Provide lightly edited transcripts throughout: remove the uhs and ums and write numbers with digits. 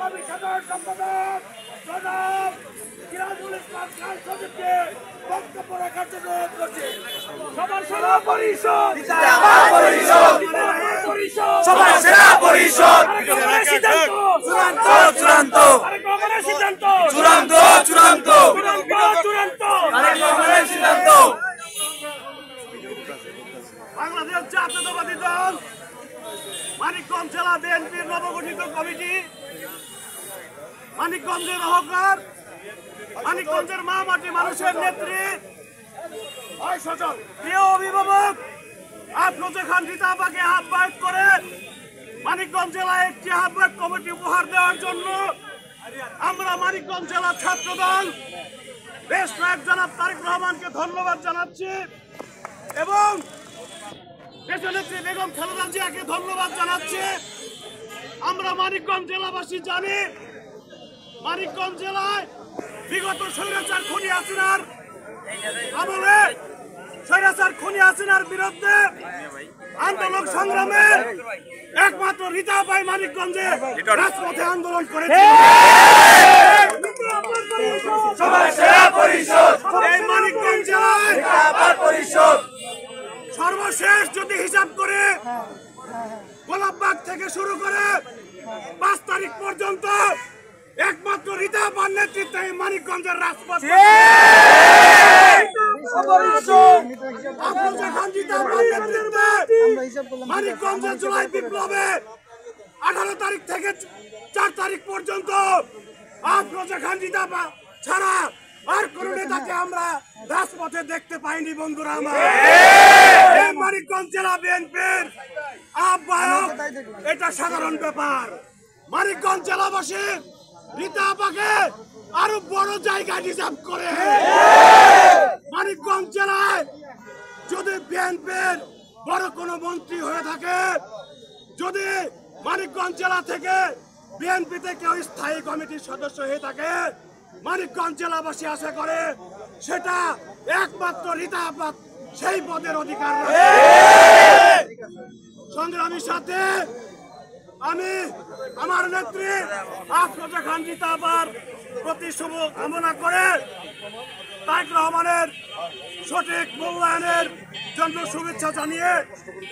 কবি সাধারণ সম্পাদক জনাব সিরাজুল ইসলাম খান সচিবকে বক্তব্য রাখার জন্য অনুরোধ করছি। সবার সেরা পরিষদ, সবার সেরা পরিষদ, চূড়ান্ত চূড়ান্ত সিদ্ধান্ত, চূড়ান্ত চূড়ান্ত সিদ্ধান্ত। বাংলাদেশ জাতীয়তাবাদী দল মানিকগঞ্জ জেলা বিএনপির নবগঠিত কমিটি, মানিকগঞ্জের অহংকার, মানিকগঞ্জের মা মাটি মানুষের নেত্রী, প্রিয় অভিভাবক আফরোজা খান রিতাবাকে আহ্বায়ক করে মানিকগঞ্জ জেলায় একটি আহ্বায়ক কমিটি উপহার দেওয়ার জন্য আমরা মানিকগঞ্জ জেলা ছাত্র দল দেশ নায়ক জনাব তারেক রহমানকে ধন্যবাদ জানাচ্ছি এবং দেশনেত্রী বেগম খালেদা জিয়াকে ধন্যবাদ জানাচ্ছি। আমরা মানিকগঞ্জ জেলাবাসী জানি মানিকগঞ্জ জেলায় বিগত স্বৈরাচার খুনি হাসিনার আমলে স্বৈরাচার খুনি হাসিনার বিরুদ্ধে আন্দোলন সংগ্রামে একমাত্র রিতা ভাই মানিকগঞ্জে রাজপথে আন্দোলন করেছে। সবার সেরা পরিষদ, এই মানিকগঞ্জ জেলায় পরিষদ সর্বশেষ যদি হিসাব করে গোলাপবাগ থেকে শুরু করে 5 তারিখ পর্যন্ত একমাত্র রিতা ভাইয়ের নেতৃত্বে মানিকগঞ্জের রাজপথে মানিকগঞ্জের জুলাই বিপ্লবে 18 তারিখ থেকে 4 তারিখ পর্যন্ত আফরোজা খান রিতা ছাড়া আর কোন নেতাকে আমরা রাজপথে দেখতে পাইনি। বন্ধুরা আমার, মানিকগঞ্জ জেলা বিএনপির আহ্বায়ক এটা সাধারণ ব্যাপার। মানিকগঞ্জ জেলাবাসী রিতা আপাকে আরো বড় জায়গা ডিজার্ভ করে। মানিকগঞ্জ জেলায় যদি বিএনপির বড় কোনো মন্ত্রী হয়ে থাকে, যদি মানিকগঞ্জ জেলা থেকে বিএনপিতে কেউ স্থায়ী কমিটির সদস্য হয়ে থাকে, মানিকগঞ্জ জেলাবাসী আশা করে সেটা একমাত্র রিতা আপা সেই পদের অধিকার রাখে। সংগ্রামীর সাথে আমি আমার নেত্রী আফরোজা খান রিতা আপার প্রতি শুভ কামনা করে তারেক রহমানের সঠিক মূল্যায়নের জন্য শুভেচ্ছা জানিয়ে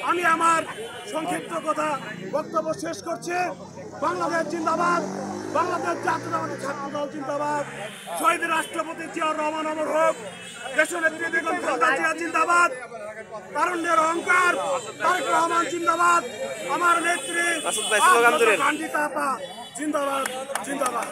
আমি আমার সংক্ষিপ্ত বক্তব্য শেষ করছি। বাংলাদেশ জিন্দাবাদ, বাংলাদেশ জাতীয়তাবাদী ছাত্র দল জিন্দাবাদ, শহীদ রাষ্ট্রপতি জিয়াউর রহমান অমর হোক, দেশনেত্রী বেগম খালেদা জিয়া জিন্দাবাদ, তারুণ্যের অহংকার তারেক রহমান জিন্দাবাদ, আমার নেত্রী আফরোজা খান রিতা আপা জিন্দাবাদ জিন্দাবাদ।